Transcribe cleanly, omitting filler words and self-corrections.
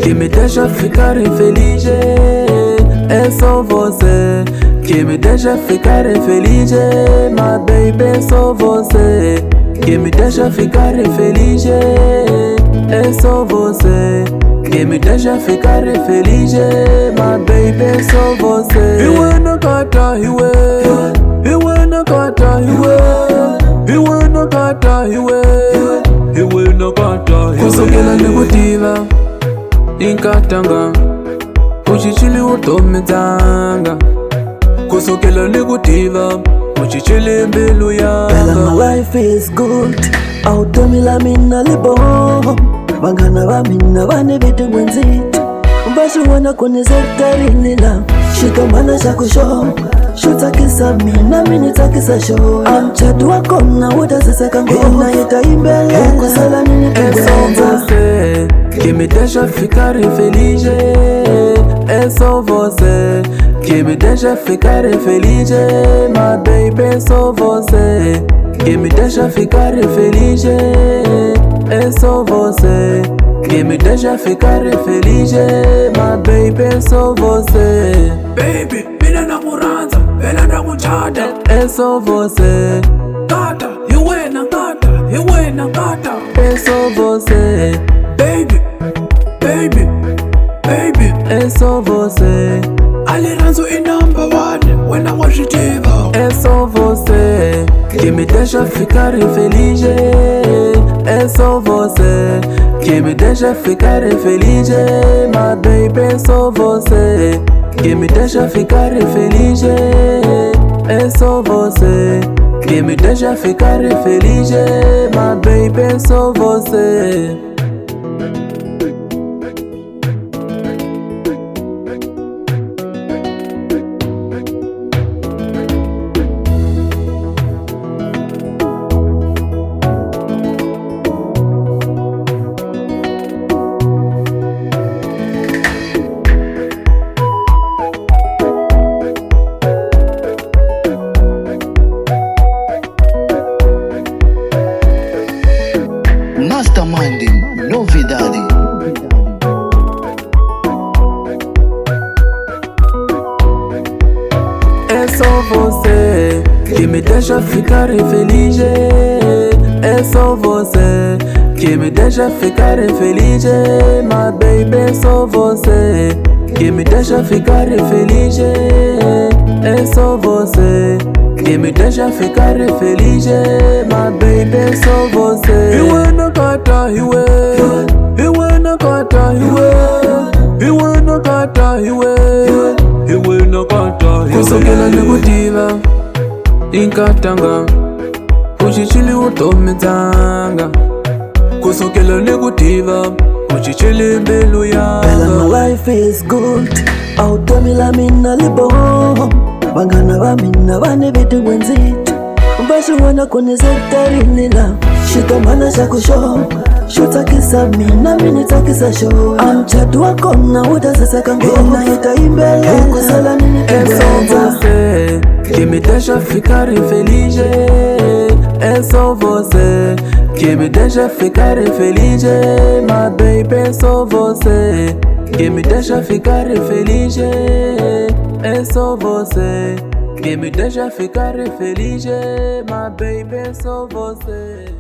que me deixa ficar infeliz. É só você que me deixa ficar infeliz. My baby, é só você que me deixa ficar infeliz. É só você que me deixa ficar infeliz. My baby, é só você. Iwe nakata iwe, iwe nakata iwe, iwe nakata iwe, iwe nakata iwe. Kusukela ndikutiva inkatanga uchichili utomedzanga. Kusukela ndikutiva uchichili mbilu yanga. Well, my life is good. Automila mina libo. Vangana va mina vane vete ngwenzito. Mbashiwana kone sektarinila. Shikamana shakusho. Shutakisa mina minitakisa show. Amchadu wakona utasiseka ngona yeta imbele. Kusala nini kugwenza. Que me deixa ficar infeliz. É só você que me deixa ficar infeliz. My baby, é só você que me deixa ficar infeliz. É só você que me deixa ficar infeliz. My baby, é só você. Baby, mina nakuranza, vela nakuchata. É só você. Kata, iwe na kata, iwe na kata. É só você. Baby, baby, baby. É só você. Aliranzo i number one, wena washitiva. É só você que me deixa ficar infeliz. É só você que me deixa ficar infeliz. My baby, é só você que me deixa ficar infeliz. É só você que me deixa ficar infeliz. My baby, é só você. Masterminding, novidade. É só você que me deixa ficar infeliz. É só você que me deixa ficar infeliz. My baby, é só você que me deixa ficar infeliz. É só você que me deixa ficar infeliz. My baby, é só você. Iwe nakata iwe, iwe nakata iwe, iwe nakata iwe, iwe nakata iwe. Kusukela ndikutiva inkatanga uchichili utomedzanga. Kusukela ndikutiva uchichili mbilu yanga. Well, my life is good. Automila mina libo. Vangana va mina vane vete ngwenzito. Mbashiwana kone sektarinila. Shikamana shakusho. Shutakisa mina minitakisa show. Amchadu wakona utasiseka ngona yeta imbele. Kusala nini kugwenza. Que me deixa ficar infeliz. É só você que me deixa ficar infeliz. My baby, é só você que me deixa ficar infeliz. É só você que me deixa ficar infeliz. My baby, é só você.